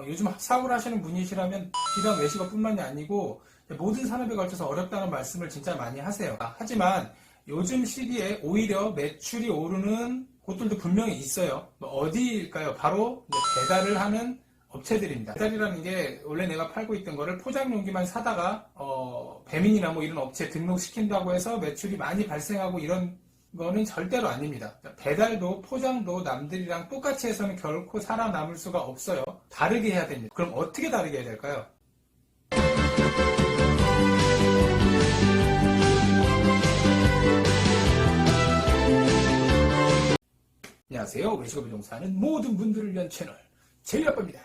요즘 사업을 하시는 분이시라면 비단 외식업뿐만이 아니고 모든 산업에 걸쳐서 어렵다는 말씀을 진짜 많이 하세요. 하지만 요즘 시기에 오히려 매출이 오르는 곳들도 분명히 있어요. 어디일까요? 바로 배달을 하는 업체들입니다. 배달이라는 게 원래 내가 팔고 있던 거를 포장 용기만 사다가 배민이나 뭐 이런 업체에 등록시킨다고 해서 매출이 많이 발생하고 이런 거는 절대로 아닙니다. 배달도 포장도 남들이랑 똑같이 해서는 결코 살아남을 수가 없어요. 다르게 해야 됩니다. 그럼 어떻게 다르게 해야 될까요? 안녕하세요. 외식업을 종사하는 모든 분들을 위한 채널 제이아빠입니다.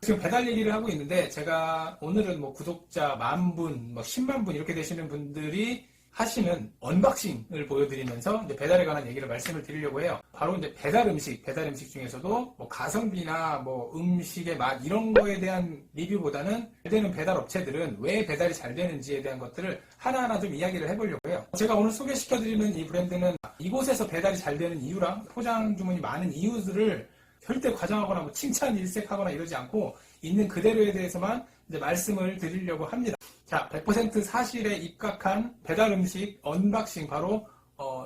지금 배달 얘기를 하고 있는데 제가 오늘은 뭐 구독자 10,000분, 10만 분 이렇게 되시는 분들이 하시는 언박싱을 보여드리면서 이제 배달에 관한 얘기를 말씀을 드리려고 해요. 바로 이제 배달 음식 중에서도 뭐 가성비나 뭐 음식의 맛 이런 거에 대한 리뷰보다는 잘 되는 배달 업체들은 왜 배달이 잘 되는지에 대한 것들을 하나하나 좀 이야기를 해보려고 해요. 제가 오늘 소개시켜드리는 이 브랜드는 이곳에서 배달이 잘 되는 이유랑 포장 주문이 많은 이유들을 절대 과장하거나 뭐 칭찬 일색하거나 이러지 않고 있는 그대로에 대해서만 이제 말씀을 드리려고 합니다. 자, 100% 사실에 입각한 배달 음식 언박싱 바로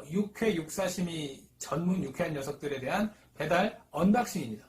육회 육사시미 전문 유쾌한 녀석들에 대한 배달 언박싱입니다.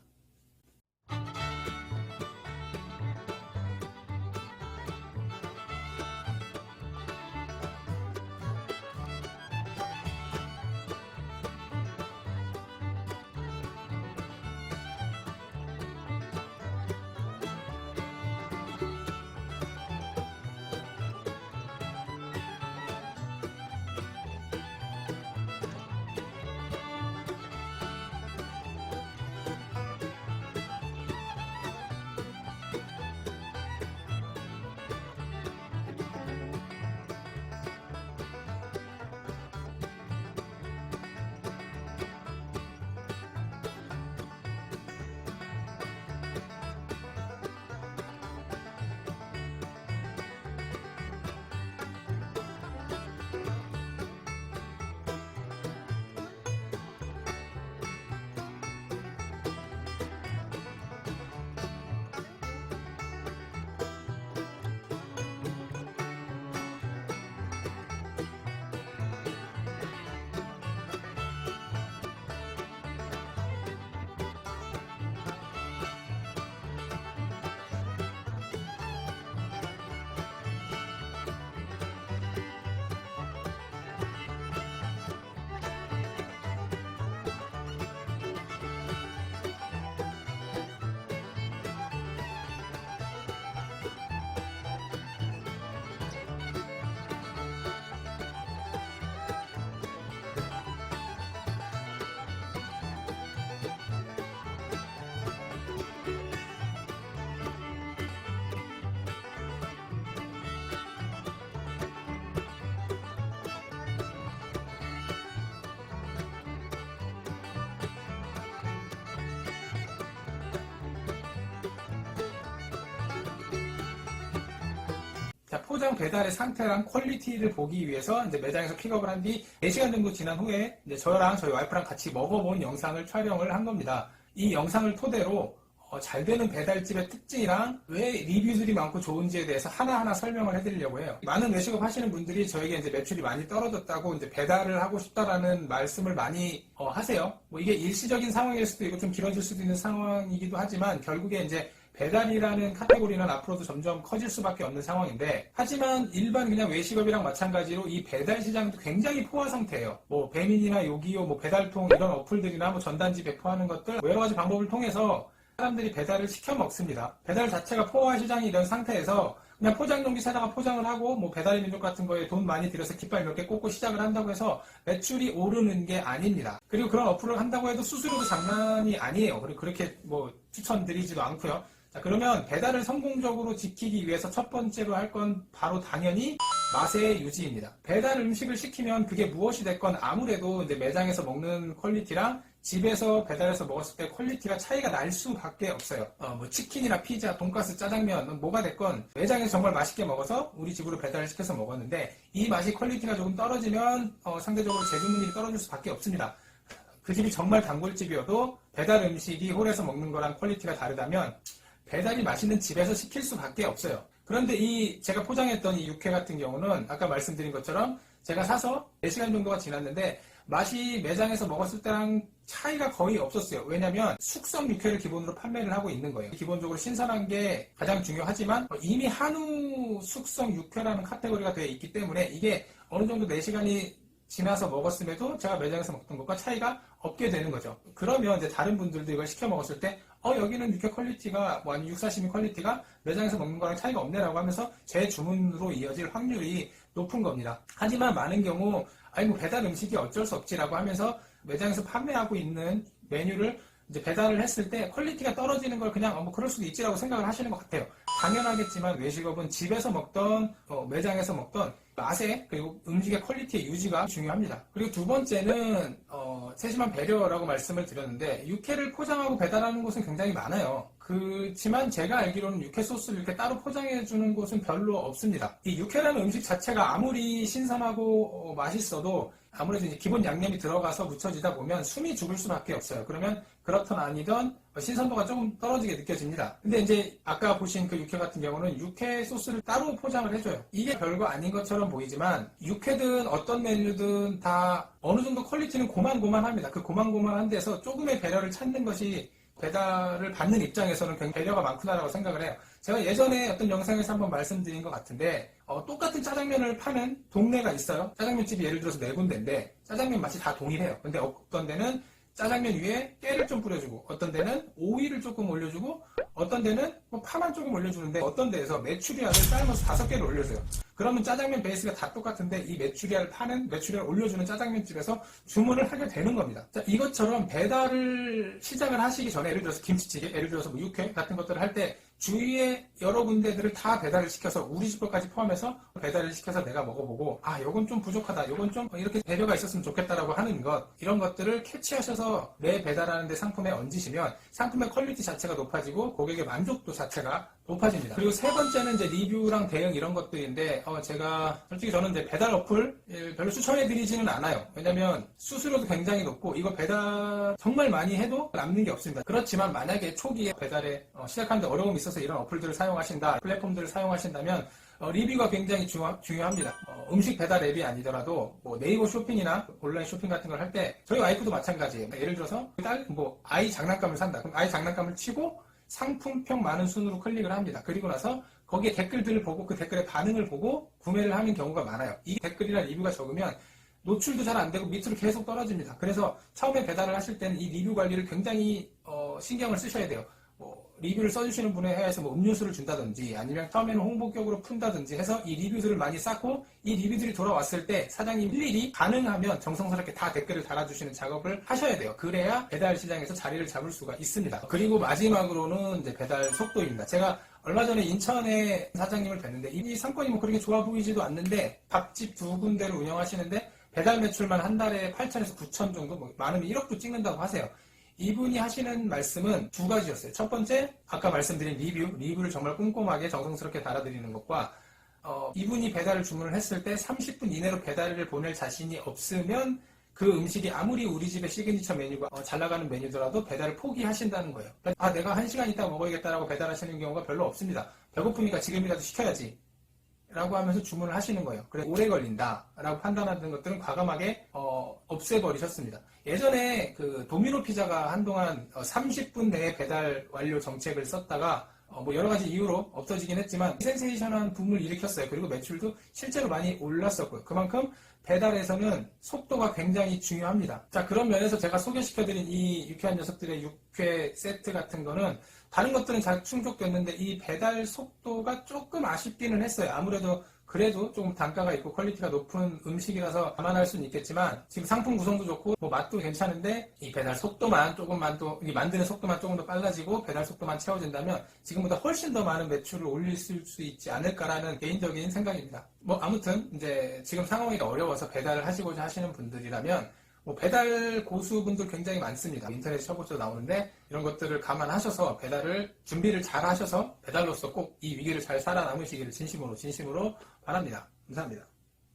자, 포장 배달의 상태랑 퀄리티를 보기 위해서 이제 매장에서 픽업을 한 뒤 4시간 정도 지난 후에 이제 저랑 저희 와이프랑 같이 먹어본 영상을 촬영을 한 겁니다. 이 영상을 토대로 잘 되는 배달집의 특징이랑 왜 리뷰들이 많고 좋은지에 대해서 하나하나 설명을 해드리려고 해요. 많은 외식업 하시는 분들이 저에게 이제 매출이 많이 떨어졌다고 이제 배달을 하고 싶다라는 말씀을 많이 하세요. 뭐 이게 일시적인 상황일 수도 있고 좀 길어질 수도 있는 상황이기도 하지만 결국에 이제 배달이라는 카테고리는 앞으로도 점점 커질 수밖에 없는 상황인데, 하지만 일반 그냥 외식업이랑 마찬가지로 이 배달 시장도 굉장히 포화 상태예요. 뭐 배민이나 요기요, 뭐 배달통 이런 어플들이나 뭐 전단지 배포하는 것들 여러 가지 방법을 통해서 사람들이 배달을 시켜 먹습니다. 배달 자체가 포화 시장이 이런 상태에서 그냥 포장용기 사다가 포장을 하고 뭐 배달의 민족 같은 거에 돈 많이 들여서 깃발 몇 개 꽂고 시작을 한다고 해서 매출이 오르는 게 아닙니다. 그리고 그런 어플을 한다고 해도 수수료도 장난이 아니에요. 그리고 그렇게 뭐 추천드리지도 않고요. 자, 그러면 배달을 성공적으로 지키기 위해서 첫 번째로 할 건 바로 당연히 맛의 유지입니다. 배달 음식을 시키면 그게 무엇이 됐건 아무래도 이제 매장에서 먹는 퀄리티랑 집에서 배달해서 먹었을 때 퀄리티가 차이가 날 수밖에 없어요. 뭐 치킨이나 피자, 돈가스, 짜장면 뭐가 됐건 매장에서 정말 맛있게 먹어서 우리 집으로 배달을 시켜서 먹었는데 이 맛이 퀄리티가 조금 떨어지면 상대적으로 제주문율이 떨어질 수밖에 없습니다. 그 집이 정말 단골집이어도 배달 음식이 홀에서 먹는 거랑 퀄리티가 다르다면 배달이 맛있는 집에서 시킬 수밖에 없어요. 그런데 제가 포장했던 이 육회 같은 경우는 아까 말씀드린 것처럼 제가 사서 4시간 정도가 지났는데 맛이 매장에서 먹었을 때랑 차이가 거의 없었어요. 왜냐면 숙성 육회를 기본으로 판매를 하고 있는 거예요. 기본적으로 신선한 게 가장 중요하지만 이미 한우 숙성 육회라는 카테고리가 되어 있기 때문에 이게 어느 정도 4시간이 지나서 먹었음에도 제가 매장에서 먹던 것과 차이가 없게 되는 거죠. 그러면 이제 다른 분들도 이걸 시켜 먹었을 때 여기는 육회 퀄리티가 아니면 육사시미 퀄리티가 매장에서 먹는 거랑 차이가 없네라고 하면서 제 주문으로 이어질 확률이 높은 겁니다. 하지만 많은 경우 뭐 배달 음식이 어쩔 수 없지라고 하면서 매장에서 판매하고 있는 메뉴를 이제 배달을 했을 때 퀄리티가 떨어지는 걸 그냥 뭐 그럴 수도 있지라고 생각을 하시는 것 같아요. 당연하겠지만 외식업은 집에서 먹던 매장에서 먹던 맛의 그리고 음식의 퀄리티의 유지가 중요합니다. 그리고 두 번째는 세심한 배려라고 말씀을 드렸는데 육회를 포장하고 배달하는 곳은 굉장히 많아요. 그렇지만 제가 알기로는 육회 소스를 이렇게 따로 포장해 주는 곳은 별로 없습니다. 이 육회라는 음식 자체가 아무리 신선하고 맛있어도 아무래도 이제 기본 양념이 들어가서 묻혀지다 보면 숨이 죽을 수밖에 없어요. 그러면 그렇든 아니든 신선도가 조금 떨어지게 느껴집니다. 근데 이제 아까 보신 그 육회 같은 경우는 육회 소스를 따로 포장을 해줘요. 이게 별거 아닌 것처럼 보이지만 육회든 어떤 메뉴든 다 어느 정도 퀄리티는 고만고만합니다. 그 고만고만한 데서 조금의 배려를 찾는 것이 배달을 받는 입장에서는 굉장히 배려가 많구나라고 생각을 해요. 제가 예전에 어떤 영상에서 한번 말씀드린 것 같은데 똑같은 짜장면을 파는 동네가 있어요. 짜장면집이 예를 들어서 4군데인데 짜장면 맛이 다 동일해요. 근데 어떤 데는 짜장면 위에 깨를 좀 뿌려주고 어떤 데는 오이를 조금 올려주고 어떤 데는 파만 조금 올려주는데 어떤 데에서 메추리알을 삶아서 5개를 올려줘요. 그러면 짜장면 베이스가 다 똑같은데 이 메추리알 올려주는 짜장면집에서 주문을 하게 되는 겁니다. 자, 이것처럼 배달을 시작을 하시기 전에 예를 들어서 김치찌개, 예를 들어서 육회 같은 것들을 할 때 주위에 여러 군데들을 다 배달을 시켜서 우리 집 것까지 포함해서 배달을 시켜서 내가 먹어보고 요건 좀 부족하다, 요건 좀 이렇게 배려가 있었으면 좋겠다라고 하는 것, 이런 것들을 캐치하셔서 내 배달하는데 상품에 얹으시면 상품의 퀄리티 자체가 높아지고 고객의 만족도 자체가 높아집니다. 그리고 세 번째는 이제 리뷰랑 대응 이런 것들인데 제가 솔직히 저는 이제 배달 어플 별로 추천해드리지는 않아요. 왜냐면 수수료도 굉장히 높고 이거 배달 정말 많이 해도 남는 게 없습니다. 그렇지만 만약에 초기에 배달에 시작하는데 어려움이 있어서 이런 어플들을 사용하신다, 플랫폼들을 사용하신다면 리뷰가 굉장히 중요합니다. 음식 배달 앱이 아니더라도 네이버 쇼핑이나 온라인 쇼핑 같은 걸 할 때 저희 와이프도 마찬가지예요. 예를 들어서 아이 장난감을 산다. 그럼 아이 장난감을 치고 상품평 많은 순으로 클릭을 합니다. 그리고 나서 거기에 댓글들을 보고 그 댓글의 반응을 보고 구매를 하는 경우가 많아요. 이 댓글이나 리뷰가 적으면 노출도 잘 안 되고 밑으로 계속 떨어집니다. 그래서 처음에 배달을 하실 때는 이 리뷰 관리를 굉장히 신경을 쓰셔야 돼요. 리뷰를 써주시는 분에 해서 음료수를 준다든지 아니면 처음에는 홍보격으로 푼다든지 해서 이 리뷰들을 많이 쌓고 이 리뷰들이 돌아왔을 때 사장님 일일이 가능하면 정성스럽게 다 댓글을 달아주시는 작업을 하셔야 돼요. 그래야 배달 시장에서 자리를 잡을 수가 있습니다. 그리고 마지막으로는 이제 배달 속도입니다. 제가 얼마 전에 인천에 사장님을 뵀는데 이 상권이 그렇게 좋아 보이지도 않는데 밥집 2군데를 운영하시는데 배달 매출만 한 달에 8천에서 9천 정도, 많으면 1억도 찍는다고 하세요. 이분이 하시는 말씀은 2가지였어요. 첫 번째, 아까 말씀드린 리뷰를 정말 꼼꼼하게 정성스럽게 달아드리는 것과 이분이 배달을 주문을 했을 때 30분 이내로 배달을 보낼 자신이 없으면 그 음식이 아무리 우리 집의 시그니처 메뉴가 잘 나가는 메뉴더라도 배달을 포기하신다는 거예요. 내가 1시간 있다 먹어야겠다라고 배달하시는 경우가 별로 없습니다. 배고프니까 지금이라도 시켜야지 라고 하면서 주문을 하시는 거예요. 그래서 오래 걸린다 라고 판단하는 것들은 과감하게 없애버리셨습니다. 예전에 그 도미노 피자가 한동안 30분 내에 배달 완료 정책을 썼다가 여러 가지 이유로 없어지긴 했지만 센세이션한 붐을 일으켰어요. 그리고 매출도 실제로 많이 올랐었고요. 그만큼 배달에서는 속도가 굉장히 중요합니다. 자, 그런 면에서 제가 소개시켜드린 이 유쾌한 녀석들의 육회 세트 같은 거는 다른 것들은 잘 충족됐는데 이 배달 속도가 조금 아쉽기는 했어요. 아무래도 그래도 조금 단가가 있고 퀄리티가 높은 음식이라서 감안할 수는 있겠지만 지금 상품 구성도 좋고 맛도 괜찮은데 이 배달 속도만 조금만 또 만드는 속도만 조금 더 빨라지고 배달 속도만 채워진다면 지금보다 훨씬 더 많은 매출을 올릴 수 있지 않을까라는 개인적인 생각입니다. 아무튼 이제 지금 상황이 어려워서 배달을 하시고자 하시는 분들이라면 배달 고수분들 굉장히 많습니다. 인터넷에 쳐보셔도 나오는데 이런 것들을 감안하셔서 배달을 준비를 잘 하셔서 배달로서 꼭 이 위기를 잘 살아남으시기를 진심으로 바랍니다. 감사합니다.